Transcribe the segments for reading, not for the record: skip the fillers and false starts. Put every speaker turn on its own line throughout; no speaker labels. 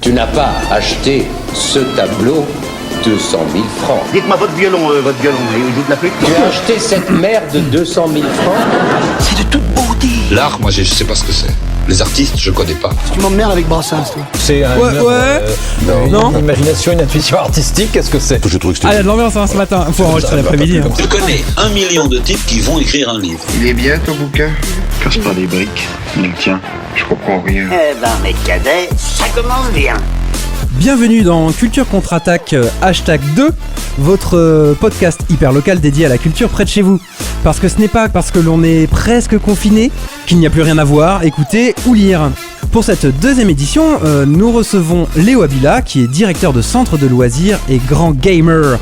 Tu n'as pas acheté ce tableau 200 000 francs.
Dites-moi votre violon, il joue de la flûte.
Tu as acheté cette merde 200 000 francs.
C'est de toute beauté.
L'art, moi, je sais pas ce que c'est. Les artistes, je connais pas.
Tu m'emmerdes avec Brassens, toi.
C'est une imagination, une intuition artistique, qu'est-ce que c'est?
Je trouve que
Ah, il y a de l'ambiance ce matin, faut enregistrer l'après-midi.
Je connais 1 million de types qui vont écrire un livre.
Il est bien ton bouquin? Casse pas les briques. Il tient. Je comprends rien.
Eh ben, mes cadets, ça commence bien.
Bienvenue dans Culture Contre-Attaque #2, votre podcast hyper local dédié à la culture près de chez vous. Parce que ce n'est pas parce que l'on est presque confiné qu'il n'y a plus rien à voir, écouter ou lire. Pour cette deuxième édition, nous recevons Léo Abila, qui est directeur de centre de loisirs et grand gamer.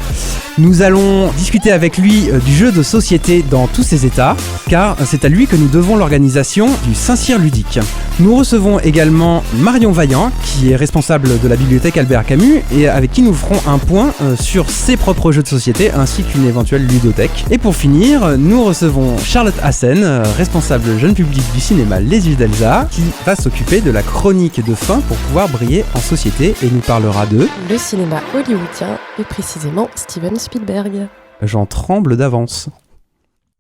Nous allons discuter avec lui du jeu de société dans tous ses états, car c'est à lui que nous devons l'organisation du Saint-Cyr ludique. Nous recevons également Marion Vaillant, qui est responsable de la bibliothèque Albert Camus, et avec qui nous ferons un point sur ses propres jeux de société, ainsi qu'une éventuelle ludothèque. Et pour finir, nous recevons Charlotte Hassen, responsable jeune public du cinéma Les Yeux d'Elsa, qui va s'occuper de la chronique de fin pour pouvoir briller en société, et nous parlera de...
le cinéma hollywoodien, et précisément Steven Spielberg.
J'en tremble d'avance.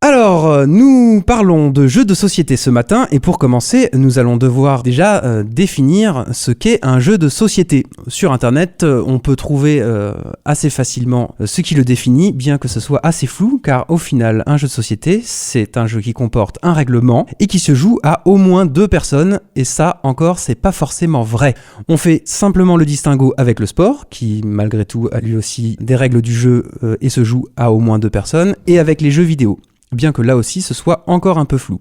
Alors, nous parlons de jeux de société ce matin, et pour commencer, nous allons devoir déjà définir ce qu'est un jeu de société. Sur internet, on peut trouver assez facilement ce qui le définit, bien que ce soit assez flou, car au final, un jeu de société, c'est un jeu qui comporte un règlement, et qui se joue à au moins 2 personnes, et ça, encore, c'est pas forcément vrai. On fait simplement le distinguo avec le sport, qui, malgré tout, a lui aussi des règles du jeu, et se joue à au moins 2 personnes, et avec les jeux vidéo, bien que là aussi ce soit encore un peu flou.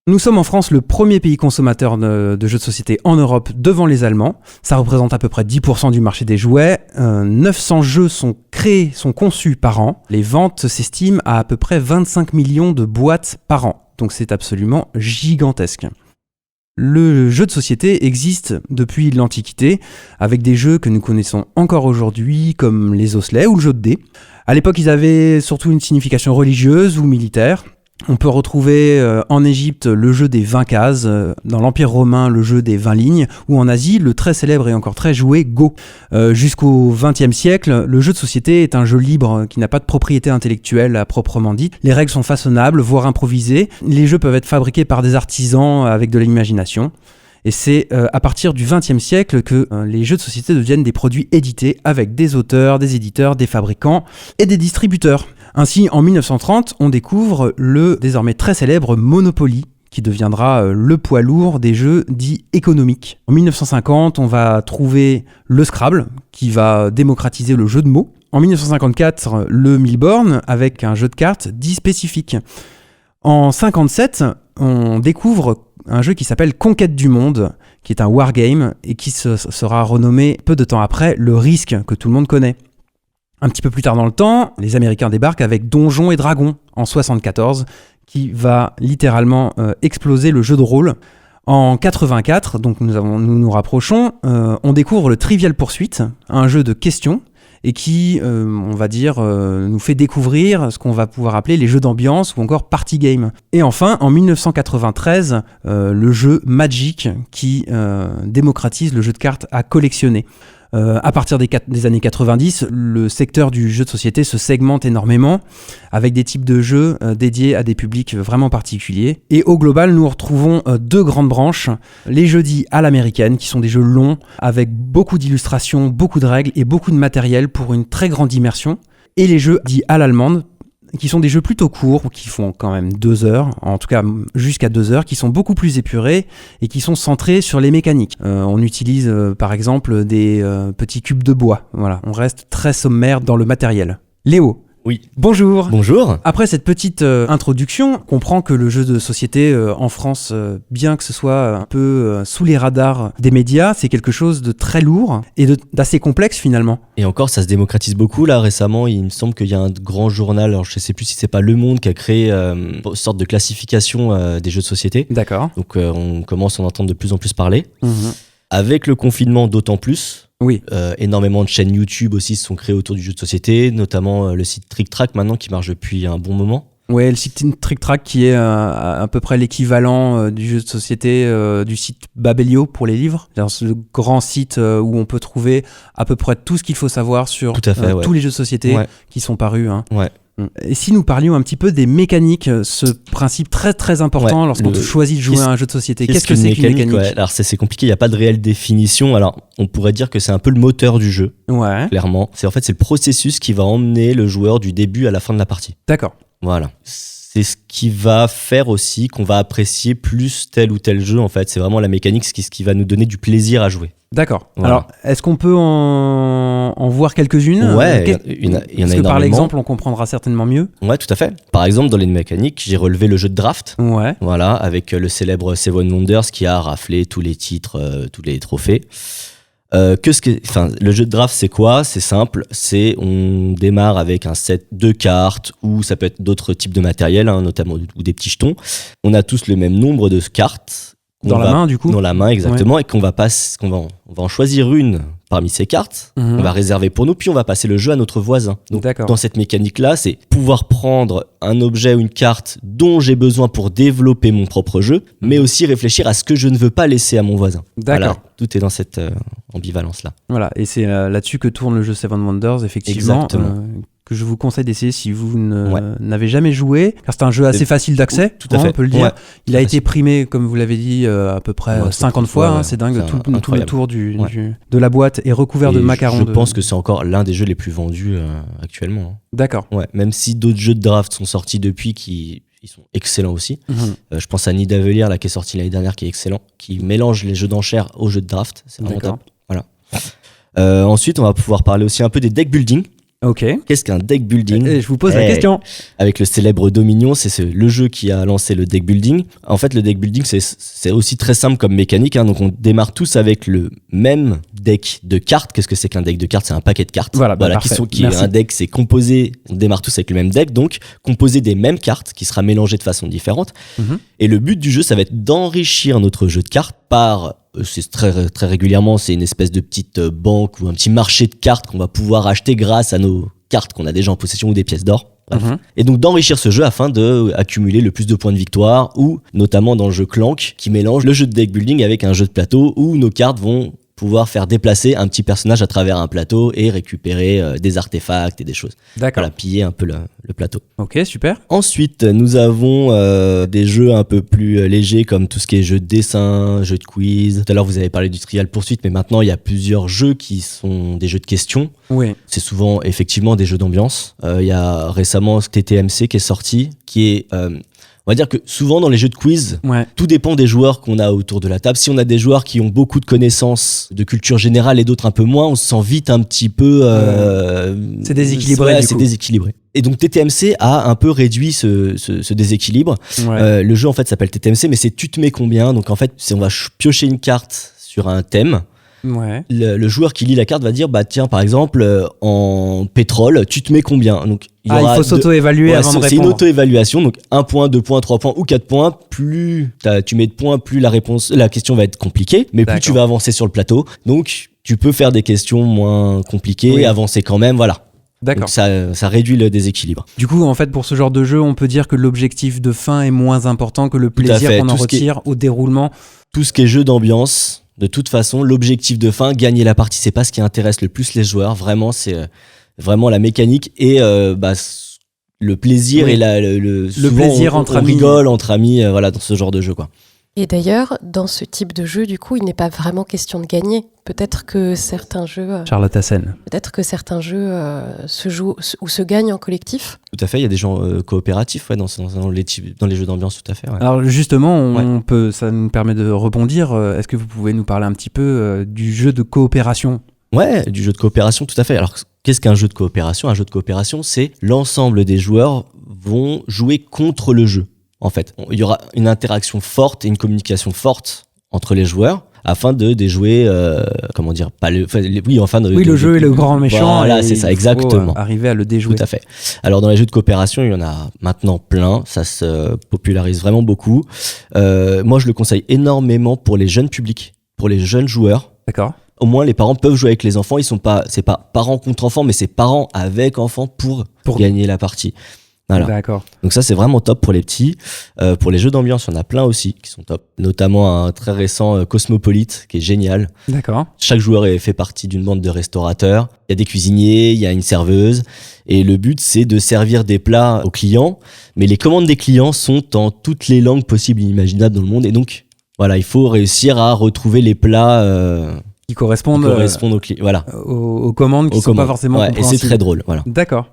Nous sommes en France le premier pays consommateur de jeux de société en Europe devant les Allemands. Ça représente à peu près 10% du marché des jouets. 900 jeux sont conçus par an. Les ventes s'estiment à peu près 25 millions de boîtes par an. Donc c'est absolument gigantesque. Le jeu de société existe depuis l'Antiquité, avec des jeux que nous connaissons encore aujourd'hui, comme les osselets ou le jeu de dés. À l'époque, ils avaient surtout une signification religieuse ou militaire. On peut retrouver en Égypte le jeu des 20 cases, dans l'Empire romain le jeu des 20 lignes, ou en Asie le très célèbre et encore très joué Go. Jusqu'au XXe siècle, le jeu de société est un jeu libre qui n'a pas de propriété intellectuelle à proprement dit. Les règles sont façonnables, voire improvisées. Les jeux peuvent être fabriqués par des artisans avec de l'imagination. Et c'est à partir du XXe siècle que les jeux de société deviennent des produits édités avec des auteurs, des éditeurs, des fabricants et des distributeurs. Ainsi, en 1930, on découvre le désormais très célèbre Monopoly, qui deviendra le poids lourd des jeux dits économiques. En 1950, on va trouver le Scrabble, qui va démocratiser le jeu de mots. En 1954, le Milborn, avec un jeu de cartes dit spécifique. En 1957, on découvre un jeu qui s'appelle Conquête du Monde, qui est un wargame, et qui sera renommé peu de temps après le Risk, que tout le monde connaît. Un petit peu plus tard dans le temps, les Américains débarquent avec Donjons et Dragons en 1974, qui va littéralement exploser le jeu de rôle. En 84, donc nous nous rapprochons, on découvre le Trivial Pursuit, un jeu de questions, et qui, on va dire, nous fait découvrir ce qu'on va pouvoir appeler les jeux d'ambiance ou encore party game. Et enfin, en 1993, le jeu Magic, qui démocratise le jeu de cartes à collectionner. À partir des années 90, le secteur du jeu de société se segmente énormément avec des types de jeux dédiés à des publics vraiment particuliers. Et au global, nous retrouvons 2 grandes branches. Les jeux dits à l'américaine, qui sont des jeux longs avec beaucoup d'illustrations, beaucoup de règles et beaucoup de matériel pour une très grande immersion. Et les jeux dits à l'allemande, qui sont des jeux plutôt courts, qui font quand même 2 heures, en tout cas jusqu'à 2 heures, qui sont beaucoup plus épurés et qui sont centrés sur les mécaniques. On utilise par exemple des petits cubes de bois. Voilà, on reste très sommaire dans le matériel. Léo.
Oui.
Bonjour.
Bonjour.
Après cette petite introduction, on comprend que le jeu de société en France, bien que ce soit un peu sous les radars des médias, c'est quelque chose de très lourd et d'assez complexe finalement.
Et encore, ça se démocratise beaucoup. Là, récemment, il me semble qu'il y a un grand journal, alors je ne sais plus si c'est pas Le Monde, qui a créé une sorte de classification des jeux de société.
D'accord.
Donc on commence à en entendre de plus en plus parler.
Mmh.
Avec le confinement, d'autant plus.
Oui.
Énormément de chaînes YouTube aussi se sont créées autour du jeu de société, notamment le site Trick Track maintenant qui marche depuis un bon moment.
Ouais, le site Trick Track qui est à peu près l'équivalent du jeu de société du site Babelio pour les livres. C'est le grand site où on peut trouver à peu près tout ce qu'il faut savoir sur
Tout à fait, ouais.
tous les jeux de société qui sont parus. Hein.
Ouais.
Et si nous parlions un petit peu des mécaniques, ce principe très très important lorsqu'on choisit de jouer à un jeu de société, qu'est-ce que c'est qu'une mécanique?
Alors c'est compliqué, il n'y a pas de réelle définition. Alors on pourrait dire que c'est un peu le moteur du jeu, clairement. C'est le processus qui va emmener le joueur du début à la fin de la partie.
D'accord.
Voilà. C'est ce qui va faire aussi qu'on va apprécier plus tel ou tel jeu, en fait. C'est vraiment la mécanique, ce qui va nous donner du plaisir à jouer. D'accord. Voilà.
Alors, est-ce qu'on peut en voir quelques-unes?
Ouais, il y en a énormément.
Parce que par l'exemple, on comprendra certainement mieux.
Ouais, tout à fait. Par exemple, dans les mécaniques, j'ai relevé le jeu de draft.
Ouais.
Voilà, avec le célèbre Seven Wonders qui a raflé tous les titres, tous les trophées. Le jeu de draft, c'est quoi? C'est simple, on démarre avec un set de cartes ou ça peut être d'autres types de matériel, hein, notamment ou des petits jetons. On a tous le même nombre de cartes.
Dans la main, du coup?
Dans la main, exactement, et qu'on va en choisir une parmi ces cartes, on va réserver pour nous, puis on va passer le jeu à notre voisin. Donc, dans cette mécanique-là, c'est pouvoir prendre un objet ou une carte dont j'ai besoin pour développer mon propre jeu, mais aussi réfléchir à ce que je ne veux pas laisser à mon voisin.
D'accord.
Voilà, tout est dans cette ambivalence-là.
Voilà, et c'est là-dessus que tourne le jeu Seven Wonders, effectivement.
Exactement.
Que je vous conseille d'essayer si vous n'avez jamais joué, car c'est un jeu assez facile d'accès,
tout à fait.
On peut le dire. Il a été primé, comme vous l'avez dit, à peu près 50 fois, c'est dingue, tout le tour de la boîte est recouvert de macarons.
Je pense que c'est encore l'un des jeux les plus vendus actuellement.
D'accord.
Ouais, même si d'autres jeux de draft sont sortis depuis ils sont excellents aussi. Je pense à Nidavellir là, qui est sorti l'année dernière, qui est excellent, qui mélange les jeux d'enchères aux jeux de draft. C'est vraiment top. Voilà. Ensuite, on va pouvoir parler aussi un peu des deck building.
Ok.
Qu'est-ce qu'un deck building?
Je vous pose la question.
Avec le célèbre Dominion, c'est le jeu qui a lancé le deck building. En fait, le deck building, c'est aussi très simple comme mécanique. Hein. Donc, on démarre tous avec le même deck de cartes. Qu'est-ce que c'est qu'un deck de cartes? C'est un paquet de cartes. Voilà, qui est un deck, c'est composé. On démarre tous avec le même deck, donc composé des mêmes cartes, qui sera mélangé de façon différente. Et le but du jeu, ça va être d'enrichir notre jeu de cartes par c'est très, très régulièrement, c'est une espèce de petite banque ou un petit marché de cartes qu'on va pouvoir acheter grâce à nos cartes qu'on a déjà en possession ou des pièces d'or. Et donc d'enrichir ce jeu afin d'accumuler le plus de points de victoire, ou notamment dans le jeu Clank qui mélange le jeu de deck building avec un jeu de plateau où nos cartes vont pouvoir faire déplacer un petit personnage à travers un plateau et récupérer des artefacts et des choses. D'accord. Voilà, piller un peu le plateau.
Ok, super.
Ensuite, nous avons des jeux un peu plus légers comme tout ce qui est jeu de dessin, jeu de quiz. Tout à l'heure, vous avez parlé du Trial Pursuit, mais maintenant, il y a plusieurs jeux qui sont des jeux de questions.
Oui. C'est
souvent, effectivement, des jeux d'ambiance. Il y a récemment TTMC qui est sorti, qui est... on va dire que souvent dans les jeux de quiz, tout dépend des joueurs qu'on a autour de la table. Si on a des joueurs qui ont beaucoup de connaissances de culture générale et d'autres un peu moins, on se sent vite un petit peu...
c'est déséquilibré.
C'est déséquilibré. Et donc TTMC a un peu réduit ce déséquilibre. Le jeu en fait s'appelle TTMC, mais c'est tu te mets combien. Donc en fait, on va piocher une carte sur un thème. Le joueur qui lit la carte va dire bah tiens par exemple en pétrole tu te mets combien, donc il
faut s'auto-évaluer avant de répondre.
C'est une auto-évaluation, donc 1 point, 2 points, 3 points ou 4 points, plus tu mets de points, plus la question va être compliquée, mais plus tu vas avancer sur le plateau, donc tu peux faire des questions moins compliquées et avancer quand même, voilà. D'accord. Donc ça réduit le déséquilibre.
Du coup, en fait, pour ce genre de jeu, on peut dire que l'objectif de fin est moins important que le plaisir qu'on en retire au déroulement.
Tout ce qui est jeu d'ambiance, de toute façon, l'objectif de fin, gagner la partie, c'est pas ce qui intéresse le plus les joueurs. Vraiment, c'est vraiment la mécanique et le plaisir et le
plaisir entre amis.
On rigole entre amis, voilà, dans ce genre de jeu, quoi.
Et d'ailleurs, dans ce type de jeu, du coup, il n'est pas vraiment question de gagner. Peut-être que certains jeux...
Charlotte Hassen.
Peut-être que certains jeux se jouent ou se gagnent en collectif.
Tout à fait, il y a des gens coopératifs dans les jeux d'ambiance, tout à fait. Ouais.
Alors justement, ça nous permet de rebondir. Est-ce que vous pouvez nous parler un petit peu du jeu de coopération ?
Ouais, du jeu de coopération, tout à fait. Alors, qu'est-ce qu'un jeu de coopération ? Un jeu de coopération, c'est l'ensemble des joueurs vont jouer contre le jeu. En fait, il y aura une interaction forte et une communication forte entre les joueurs afin de déjouer,
le jeu est le grand méchant.
Voilà, c'est ça, exactement.
Arriver à le déjouer.
Tout à fait. Alors, dans les jeux de coopération, il y en a maintenant plein. Ça se popularise vraiment beaucoup. Moi, je le conseille énormément pour les jeunes publics, pour les jeunes joueurs.
D'accord.
Au moins, les parents peuvent jouer avec les enfants. C'est pas parents contre enfants, mais c'est parents avec enfants pour gagner la partie. Voilà.
D'accord.
Donc ça, c'est vraiment top pour les petits. Pour les jeux d'ambiance, il y en a plein aussi qui sont top. Notamment un très récent Cosmopolite qui est génial.
D'accord.
Chaque joueur fait partie d'une bande de restaurateurs. Il y a des cuisiniers, il y a une serveuse. Et le but, c'est de servir des plats aux clients. Mais les commandes des clients sont en toutes les langues possibles et imaginables dans le monde. Et donc, voilà, il faut réussir à retrouver les plats
Qui correspondent
aux clients. Voilà.
aux commandes qui ne sont pas forcément
et c'est
compréhensibles.
très drôle. Voilà.
D'accord.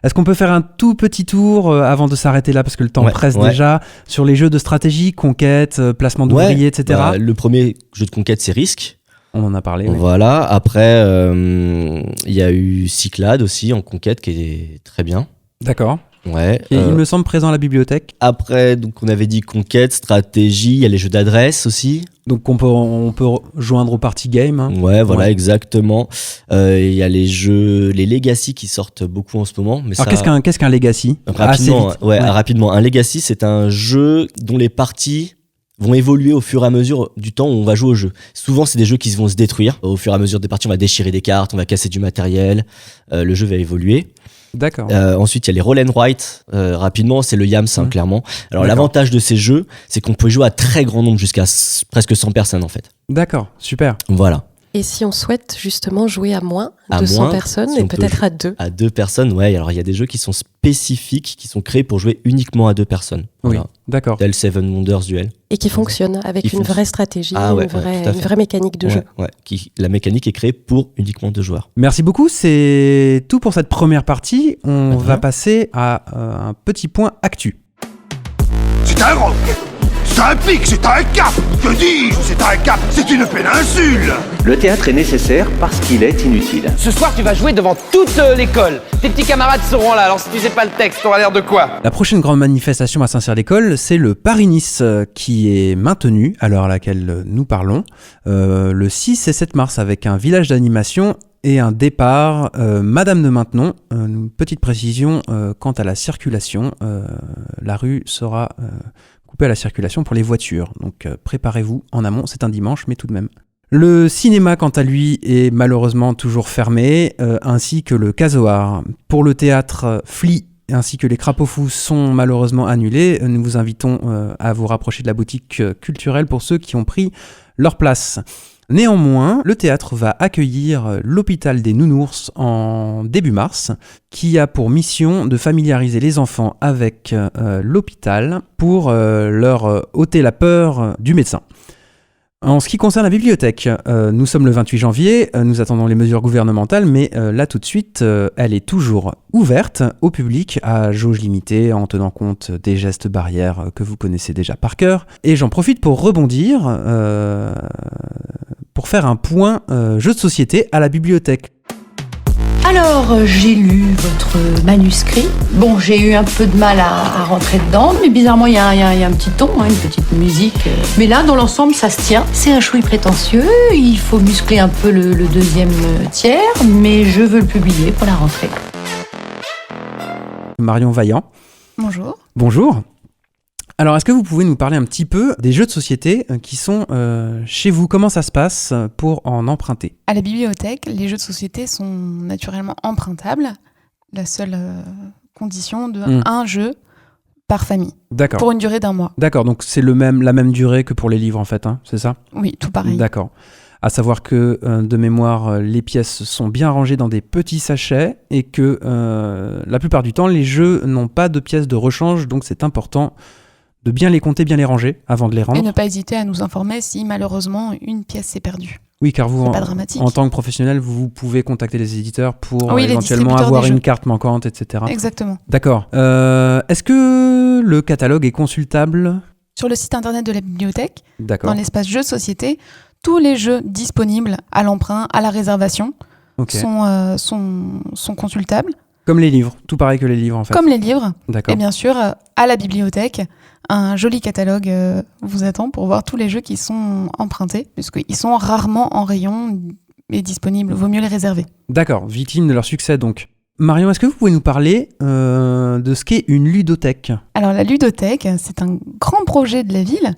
Est-ce qu'on peut faire un tout petit tour avant de s'arrêter là, parce que le temps presse déjà, sur les jeux de stratégie, conquête, placement d'ouvriers, etc.
Bah, le premier jeu de conquête, c'est Risk.
On en a parlé. Oui.
Voilà. Après, il y a eu Cyclades aussi en conquête qui est très bien.
D'accord.
Ouais.
Et il me semble présent à la bibliothèque.
Après, donc on avait dit conquête, stratégie, il y a les jeux d'adresse aussi.
Donc on peut joindre au party game. Hein.
Ouais, voilà, exactement. Il y a les jeux, les Legacy qui sortent beaucoup en ce moment. Mais
alors
ça,
qu'est-ce qu'un Legacy ?
Rapidement, rapidement. Un Legacy, c'est un jeu dont les parties vont évoluer au fur et à mesure du temps où on va jouer au jeu. Souvent, c'est des jeux qui vont se détruire. Au fur et à mesure des parties, on va déchirer des cartes, on va casser du matériel. Le jeu va évoluer.
D'accord.
Ensuite, il y a les Roll and Write. Rapidement, c'est le Yams, clairement. Alors, l'avantage de ces jeux, c'est qu'on peut jouer à très grand nombre, jusqu'à presque 100 personnes, en fait.
D'accord, super.
Voilà.
Et si on souhaite justement jouer à moins de 100 personnes
si
et peut-être à 2 ?
À 2 personnes, ouais. Alors, il y a des jeux qui sont spécifiques, qui sont créés pour jouer uniquement à 2 personnes.
Oui,
voilà.
d'accord.
Tel Seven Wonders Duel.
Et qui fonctionnent avec une vraie stratégie, une vraie mécanique de jeu.
Ouais. La mécanique est créée pour uniquement 2 joueurs.
Merci beaucoup, c'est tout pour cette première partie. On va passer à un petit point actu.
C'est un roc, c'est un pic, c'est un cap. Que dis-je ? C'est un cap, c'est une péninsule.
Le théâtre est nécessaire parce qu'il est inutile.
Ce soir, tu vas jouer devant toute l'école. Tes petits camarades seront là, alors si tu sais pas le texte, t'auras l'air de quoi ?
La prochaine grande manifestation à Saint-Cyr-l'École, c'est le Paris-Nice qui est maintenu à l'heure à laquelle nous parlons, le 6 et 7 mars, avec un village d'animation et un départ Madame de Maintenon. Une petite précision quant à la circulation. La rue sera coupée à la circulation pour les voitures. Donc préparez-vous en amont, c'est un dimanche, mais tout de même. Le cinéma, quant à lui, est malheureusement toujours fermé, ainsi que le casoar. Pour le théâtre, Flea ainsi que les Crapauds Fous sont malheureusement annulés. Nous vous invitons à vous rapprocher de la boutique culturelle pour ceux qui ont pris leur place. Néanmoins, le théâtre va accueillir l'hôpital des Nounours en début mars, qui a pour mission de familiariser les enfants avec l'hôpital pour leur ôter la peur du médecin. En ce qui concerne la bibliothèque, nous sommes le 28 janvier, nous attendons les mesures gouvernementales, mais là tout de suite, elle est toujours ouverte au public à jauge limitée en tenant compte des gestes barrières que vous connaissez déjà par cœur. Et j'en profite pour rebondir, pour faire un point jeu de société à la bibliothèque.
Alors, j'ai lu votre manuscrit. Bon, j'ai eu un peu de mal à rentrer dedans, mais bizarrement, il y a un petit ton, une petite musique. Mais là, dans l'ensemble, ça se tient. C'est un chouï prétentieux, il faut muscler un peu le deuxième tiers, mais je veux le publier pour la rentrée.
Marion Vaillant.
Bonjour.
Bonjour. Alors, est-ce que vous pouvez nous parler un petit peu des jeux de société qui sont chez vous ? Comment ça se passe pour en emprunter ?
À la bibliothèque, les jeux de société sont naturellement empruntables. La seule condition de un jeu par famille.
D'accord.
Pour une durée d'1 mois.
D'accord, donc c'est la même durée que pour les livres en fait, hein, c'est ça ?
Oui, tout pareil.
D'accord. À savoir que, de mémoire, les pièces sont bien rangées dans des petits sachets et que la plupart du temps, les jeux n'ont pas de pièces de rechange, donc c'est important de bien les compter, bien les ranger avant de les rendre.
Et ne pas hésiter à nous informer si malheureusement une pièce s'est perdue.
Oui, car vous,
pas dramatique.
En tant que professionnel, vous pouvez contacter les éditeurs pour
oui,
éventuellement avoir une carte manquante, etc.
Exactement.
D'accord. Est-ce que le catalogue est consultable ?
Sur le site internet de la bibliothèque,
d'accord,
dans l'espace jeux de société, tous les jeux disponibles à l'emprunt, à la réservation, sont consultables.
Comme les livres, tout pareil que les livres en fait.
Comme les livres.
D'accord.
Et bien sûr, à la bibliothèque, un joli catalogue vous attend pour voir tous les jeux qui sont empruntés, puisqu'ils sont rarement en rayon et disponibles. Vaut mieux les réserver.
D'accord, victime de leur succès donc. Marion, est-ce que vous pouvez nous parler de ce qu'est une ludothèque ?
Alors la ludothèque, c'est un grand projet de la ville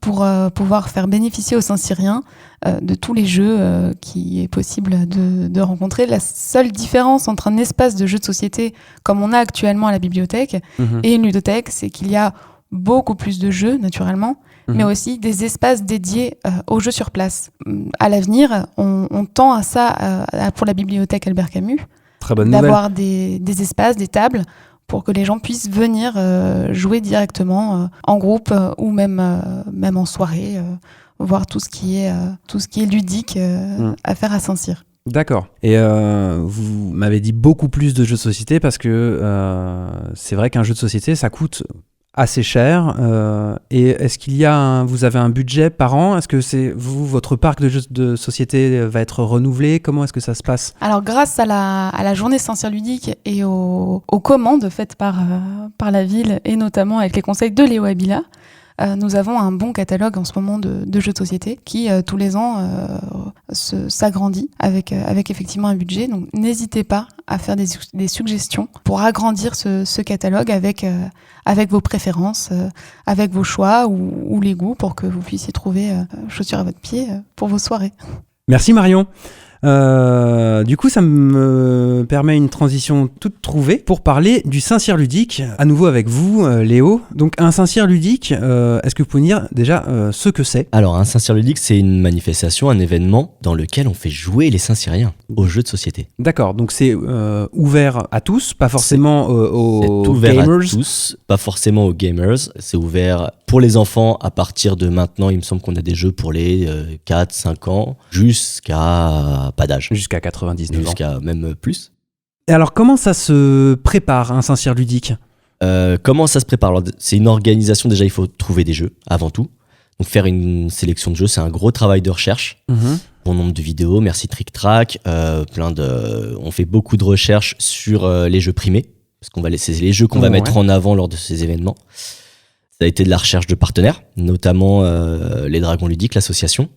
pour pouvoir faire bénéficier aux Saint-Cyriens de tous les jeux qui est possible de rencontrer. La seule différence entre un espace de jeux de société, comme on a actuellement à la bibliothèque, et une ludothèque, c'est qu'il y a beaucoup plus de jeux, naturellement, mais aussi des espaces dédiés aux jeux sur place. À l'avenir, on tend à ça pour la bibliothèque Albert Camus,
Très bonne
d'avoir des espaces, des tables, pour que les gens puissent venir jouer directement en groupe ou même en soirée, voir tout ce qui est ludique à faire à Saint-Cyr.
D'accord. Et vous m'avez dit beaucoup plus de jeux de société parce que c'est vrai qu'un jeu de société, ça coûte assez cher. Et est-ce qu'il y a vous avez un budget par an ? Est-ce que votre parc de jeux de société va être renouvelé ? Comment est-ce que ça se passe ?
Alors, grâce à la journée Saint-Cyr ludique et aux commandes faites par la ville, et notamment avec les conseils de Léo Abila, nous avons un bon catalogue en ce moment de jeux de société qui, tous les ans, s'agrandit avec effectivement un budget. Donc, n'hésitez pas à faire des suggestions pour agrandir ce catalogue avec vos préférences, avec vos choix ou les goûts pour que vous puissiez trouver chaussures à votre pied pour vos soirées.
Merci Marion. Du coup, ça me permet une transition toute trouvée pour parler du Saint-Cyr ludique, à nouveau avec vous, Léo. Donc, un Saint-Cyr ludique, est-ce que vous pouvez dire déjà ce que c'est ?
Alors, un Saint-Cyr ludique, c'est une manifestation, un événement dans lequel on fait jouer les Saint-Cyriens aux jeux de société.
D'accord, donc c'est ouvert à tous, pas forcément aux
ouvert
gamers.
à tous, pas forcément aux gamers. C'est ouvert pour les enfants à partir de maintenant. Il me semble qu'on a des jeux pour les 4-5 ans jusqu'à pas d'âge.
Jusqu'à 99 ans.
Jusqu'à même plus.
Et alors, comment ça se prépare, un Saint-Cyr ludique ?
Comment ça se prépare ? Alors, c'est une organisation, déjà, il faut trouver des jeux, avant tout. Donc, faire une sélection de jeux, c'est un gros travail de recherche. Bon nombre de vidéos, merci Trick Track. On fait beaucoup de recherches sur les jeux primés, parce qu'on c'est les jeux qu'on va mettre en avant lors de ces événements. Ça a été de la recherche de partenaires, notamment les Dragons Ludiques, l'association,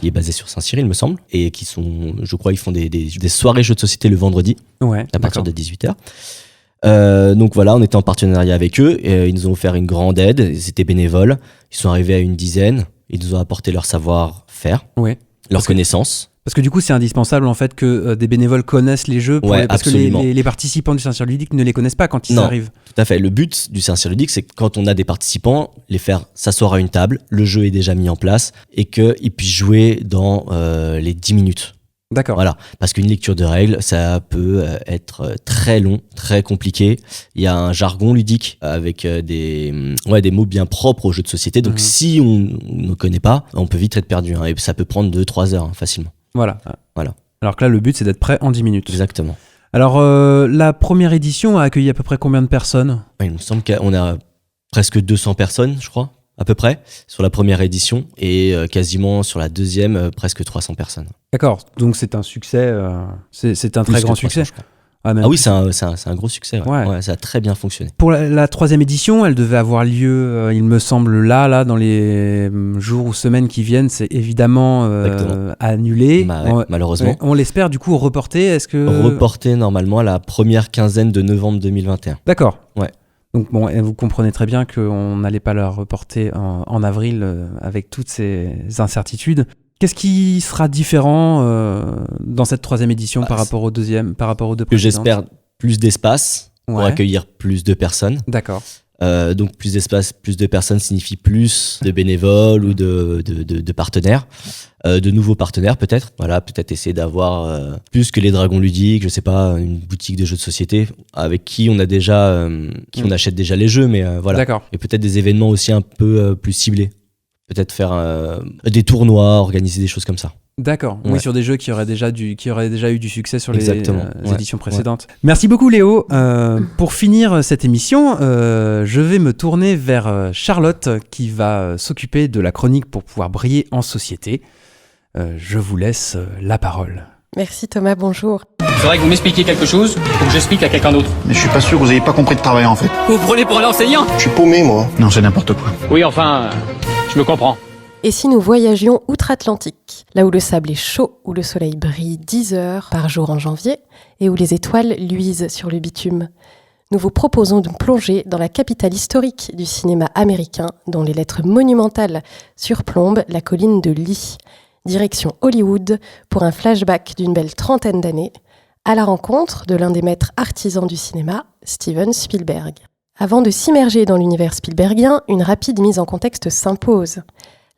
qui est basée sur Saint-Cyr, il me semble, et qui sont, je crois, ils font des soirées jeux de société le vendredi, à partir de 18h. Donc voilà, on était en partenariat avec eux, et ils nous ont offert une grande aide, ils étaient bénévoles, ils sont arrivés à une dizaine, ils nous ont apporté leur savoir-faire, leur connaissance.
Parce que du coup, c'est indispensable en fait que des bénévoles connaissent les jeux, parce
absolument.
que les participants du Saint-Cyr ludique ne les connaissent pas quand ils arrivent.
Tout à fait. Le but du Saint-Cyr ludique, c'est que quand on a des participants, les faire s'asseoir à une table, le jeu est déjà mis en place et qu'ils puissent jouer dans les 10 minutes.
D'accord.
Voilà. Parce qu'une lecture de règles, ça peut être très long, très compliqué. Il y a un jargon ludique avec des mots bien propres aux jeux de société. Donc si on ne connaît pas, on peut vite être perdu. Et ça peut prendre 2-3 heures facilement.
Voilà. Alors que là, le but, c'est d'être prêt en 10 minutes.
Exactement.
Alors, la première édition a accueilli à peu près combien de personnes ?
Il me semble qu'on a presque 200 personnes, je crois, à peu près, sur la première édition, et quasiment sur la deuxième, presque 300 personnes.
D'accord, donc c'est un succès, c'est un très grand succès.
Oui, c'est un gros succès. Ouais, ça a très bien fonctionné.
Pour la troisième édition, elle devait avoir lieu, il me semble, là, dans les jours ou semaines qui viennent. C'est évidemment annulé.
Malheureusement.
On l'espère, du coup, reporté.
Reporté normalement à la première quinzaine de novembre 2021.
D'accord.
Ouais.
Donc bon, vous comprenez très bien qu'on n'allait pas la reporter en avril avec toutes ces incertitudes. Qu'est-ce qui sera différent dans cette troisième édition par rapport aux deux précédentes ?
J'espère plus d'espace pour accueillir plus de personnes.
D'accord.
Donc plus d'espace, plus de personnes signifie plus de bénévoles ou de partenaires, de nouveaux partenaires peut-être. Voilà, peut-être essayer d'avoir plus que les Dragons Ludiques, je sais pas, une boutique de jeux de société avec qui on a déjà, on achète déjà les jeux, mais voilà.
D'accord.
Et peut-être des événements aussi un peu plus ciblés. Peut-être faire des tournois, organiser des choses comme ça.
D'accord, oui, sur des jeux qui auraient déjà eu du succès sur les éditions précédentes.
Ouais.
Merci beaucoup Léo. Pour finir cette émission, je vais me tourner vers Charlotte qui va s'occuper de la chronique pour pouvoir briller en société. Je vous laisse la parole.
Merci Thomas, bonjour.
Il faudrait que vous m'expliquiez quelque chose ou que j'explique à quelqu'un d'autre.
Mais je suis pas sûr que vous ayez pas compris de travail en fait.
Vous me prenez pour un enseignant ?
Je suis paumé moi. Non, c'est n'importe quoi.
Oui, enfin, je me comprends.
Et si nous voyagions outre-Atlantique, là où le sable est chaud, où le soleil brille 10 heures par jour en janvier, et où les étoiles luisent sur le bitume, Nous vous proposons de plonger dans la capitale historique du cinéma américain, dont les lettres monumentales surplombent la colline de Lee. Direction Hollywood pour un flashback d'une belle 30aine d'années, à la rencontre de l'un des maîtres artisans du cinéma, Steven Spielberg. Avant de s'immerger dans l'univers spielbergien, une rapide mise en contexte s'impose.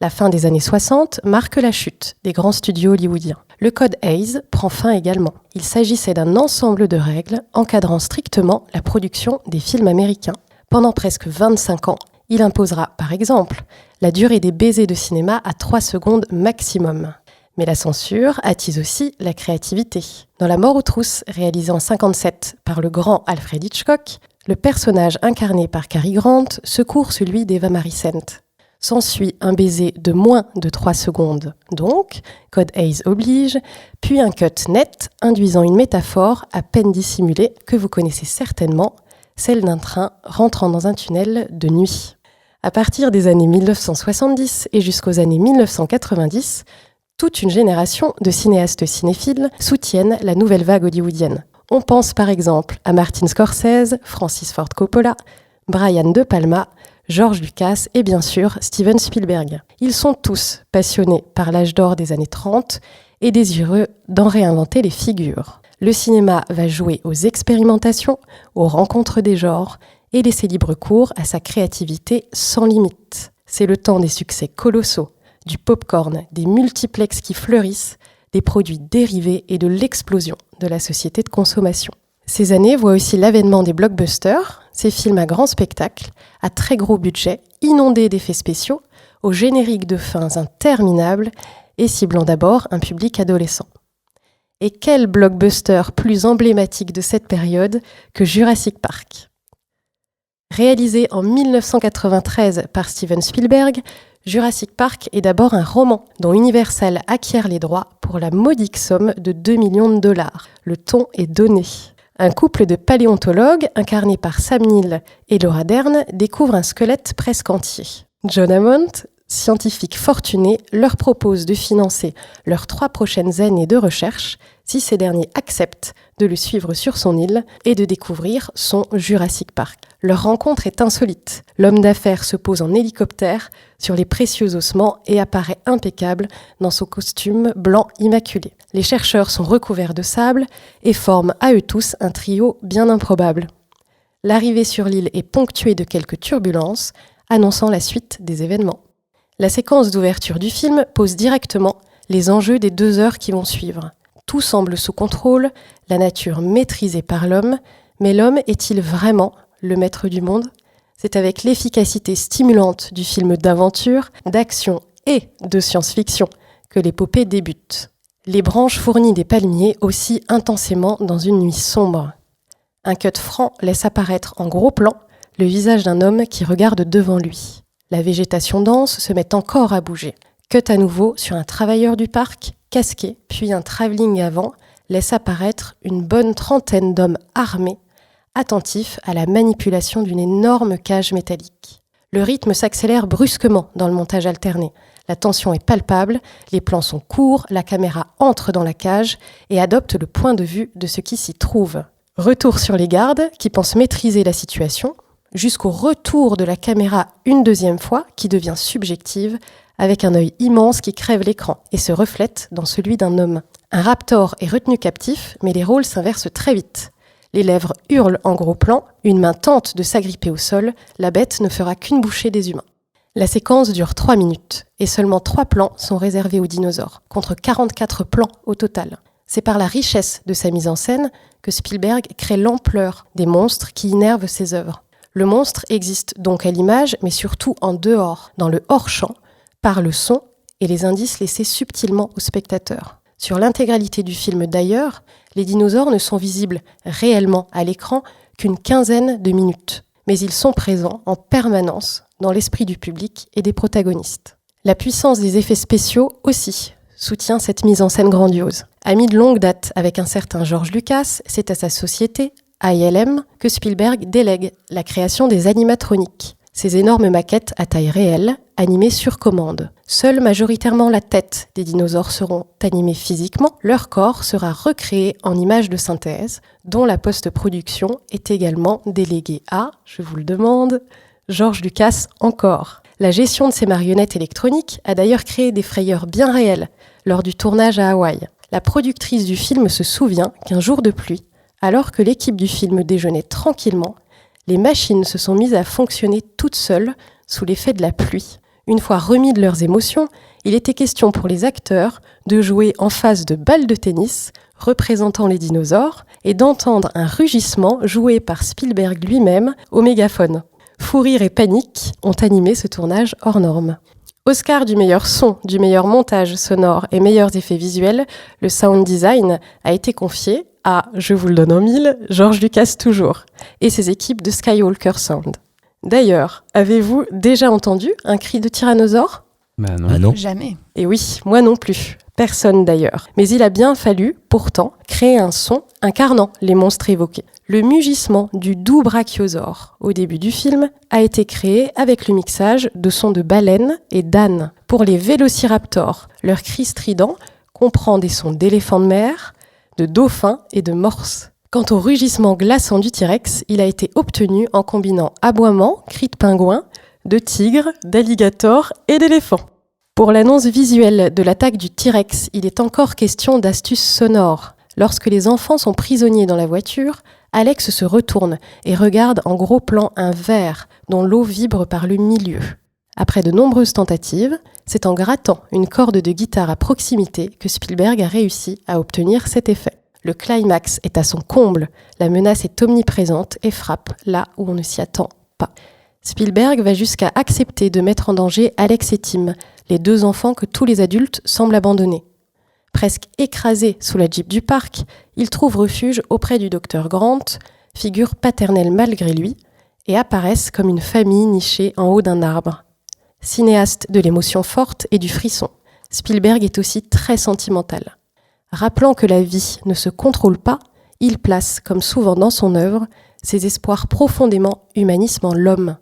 La fin des années 60 marque la chute des grands studios hollywoodiens. Le code Hays prend fin également. Il s'agissait d'un ensemble de règles encadrant strictement la production des films américains. Pendant presque 25 ans, il imposera, par exemple, la durée des baisers de cinéma à 3 secondes maximum. Mais la censure attise aussi la créativité. Dans La mort aux trousses, réalisée en 1957 par le grand Alfred Hitchcock, le personnage incarné par Cary Grant secourt celui d'Eva Marie Saint. S'ensuit un baiser de moins de 3 secondes, donc, code Hays oblige, puis un cut net induisant une métaphore à peine dissimulée que vous connaissez certainement, celle d'un train rentrant dans un tunnel de nuit. À partir des années 1970 et jusqu'aux années 1990, toute une génération de cinéastes cinéphiles soutiennent la nouvelle vague hollywoodienne. On pense par exemple à Martin Scorsese, Francis Ford Coppola, Brian De Palma, George Lucas et bien sûr Steven Spielberg. Ils sont tous passionnés par l'âge d'or des années 30 et désireux d'en réinventer les figures. Le cinéma va jouer aux expérimentations, aux rencontres des genres et laisser libre cours à sa créativité sans limite. C'est le temps des succès colossaux, du popcorn, des multiplexes qui fleurissent, des produits dérivés et de l'explosion de la société de consommation. Ces années voient aussi l'avènement des blockbusters, ces films à grand spectacle, à très gros budget, inondés d'effets spéciaux, aux génériques de fins interminables et ciblant d'abord un public adolescent. Et quel blockbuster plus emblématique de cette période que Jurassic Park ? Réalisé en 1993 par Steven Spielberg, Jurassic Park est d'abord un roman dont Universal acquiert les droits pour la modique somme de 2 millions de dollars. Le ton est donné. Un couple de paléontologues, incarnés par Sam Neill et Laura Dern, découvre un squelette presque entier. John Hammond, scientifique fortuné, leur propose de financer leurs 3 prochaines années de recherche si ces derniers acceptent de le suivre sur son île et de découvrir son Jurassic Park. Leur rencontre est insolite. L'homme d'affaires se pose en hélicoptère sur les précieux ossements et apparaît impeccable dans son costume blanc immaculé. Les chercheurs sont recouverts de sable et forment à eux tous un trio bien improbable. L'arrivée sur l'île est ponctuée de quelques turbulences, annonçant la suite des événements. La séquence d'ouverture du film pose directement les enjeux des 2 heures qui vont suivre. Tout semble sous contrôle, la nature maîtrisée par l'homme, mais l'homme est-il vraiment le maître du monde ? C'est avec l'efficacité stimulante du film d'aventure, d'action et de science-fiction que l'épopée débute. Les branches fournies des palmiers oscillent intensément dans une nuit sombre. Un cut franc laisse apparaître en gros plan le visage d'un homme qui regarde devant lui. La végétation dense se met encore à bouger. Cut à nouveau sur un travailleur du parc, casqué, puis un travelling avant, laisse apparaître une bonne 30aine d'hommes armés, attentifs à la manipulation d'une énorme cage métallique. Le rythme s'accélère brusquement dans le montage alterné. La tension est palpable, les plans sont courts, la caméra entre dans la cage et adopte le point de vue de ce qui s'y trouve. Retour sur les gardes qui pensent maîtriser la situation, jusqu'au retour de la caméra une deuxième fois qui devient subjective, avec un œil immense qui crève l'écran et se reflète dans celui d'un homme. Un raptor est retenu captif, mais les rôles s'inversent très vite. Les lèvres hurlent en gros plan, une main tente de s'agripper au sol, la bête ne fera qu'une bouchée des humains. La séquence dure 3 minutes, et seulement 3 plans sont réservés aux dinosaures, contre 44 plans au total. C'est par la richesse de sa mise en scène que Spielberg crée l'ampleur des monstres qui innervent ses œuvres. Le monstre existe donc à l'image, mais surtout en dehors, dans le hors-champ, par le son et les indices laissés subtilement au spectateur. Sur l'intégralité du film d'ailleurs, les dinosaures ne sont visibles réellement à l'écran qu'une 15aine de minutes, mais ils sont présents en permanence dans l'esprit du public et des protagonistes. La puissance des effets spéciaux aussi soutient cette mise en scène grandiose. Ami de longue date avec un certain George Lucas, c'est à sa société, ILM, que Spielberg délègue la création des animatroniques. Ces énormes maquettes à taille réelle, animés sur commande. Seule majoritairement la tête des dinosaures seront animés physiquement, leur corps sera recréé en images de synthèse, dont la post-production est également déléguée à, je vous le demande, George Lucas encore. La gestion de ces marionnettes électroniques a d'ailleurs créé des frayeurs bien réelles lors du tournage à Hawaï. La productrice du film se souvient qu'un jour de pluie, alors que l'équipe du film déjeunait tranquillement, les machines se sont mises à fonctionner toutes seules sous l'effet de la pluie. Une fois remis de leurs émotions, il était question pour les acteurs de jouer en face de balles de tennis représentant les dinosaures et d'entendre un rugissement joué par Spielberg lui-même au mégaphone. Fou rire et panique ont animé ce tournage hors norme. Oscar du meilleur son, du meilleur montage sonore et meilleurs effets visuels, le sound design a été confié à, je vous le donne en mille, George Lucas toujours, et ses équipes de Skywalker Sound. D'ailleurs, avez-vous déjà entendu un cri de tyrannosaure ?
Bah non.
Ah non.
Jamais.
Et oui, moi non plus. Personne d'ailleurs. Mais il a bien fallu, pourtant, créer un son incarnant les monstres évoqués. Le mugissement du doux brachiosaure, au début du film, a été créé avec le mixage de sons de baleines et d'ânes. Pour les vélociraptors, leur cri strident comprend des sons d'éléphants de mer, de dauphins et de morses. Quant au rugissement glaçant du T-Rex, il a été obtenu en combinant aboiements, cris de pingouins, de tigres, d'alligators et d'éléphants. Pour l'annonce visuelle de l'attaque du T-Rex, il est encore question d'astuces sonores. Lorsque les enfants sont prisonniers dans la voiture, Alex se retourne et regarde en gros plan un verre dont l'eau vibre par le milieu. Après de nombreuses tentatives, c'est en grattant une corde de guitare à proximité que Spielberg a réussi à obtenir cet effet. Le climax est à son comble, la menace est omniprésente et frappe là où on ne s'y attend pas. Spielberg va jusqu'à accepter de mettre en danger Alex et Tim, les deux enfants que tous les adultes semblent abandonner. Presque écrasés sous la Jeep du parc, ils trouvent refuge auprès du docteur Grant, figure paternelle malgré lui, et apparaissent comme une famille nichée en haut d'un arbre. Cinéaste de l'émotion forte et du frisson, Spielberg est aussi très sentimental. Rappelant que la vie ne se contrôle pas, il place, comme souvent dans son œuvre, ses espoirs profondément humanisme en l'homme.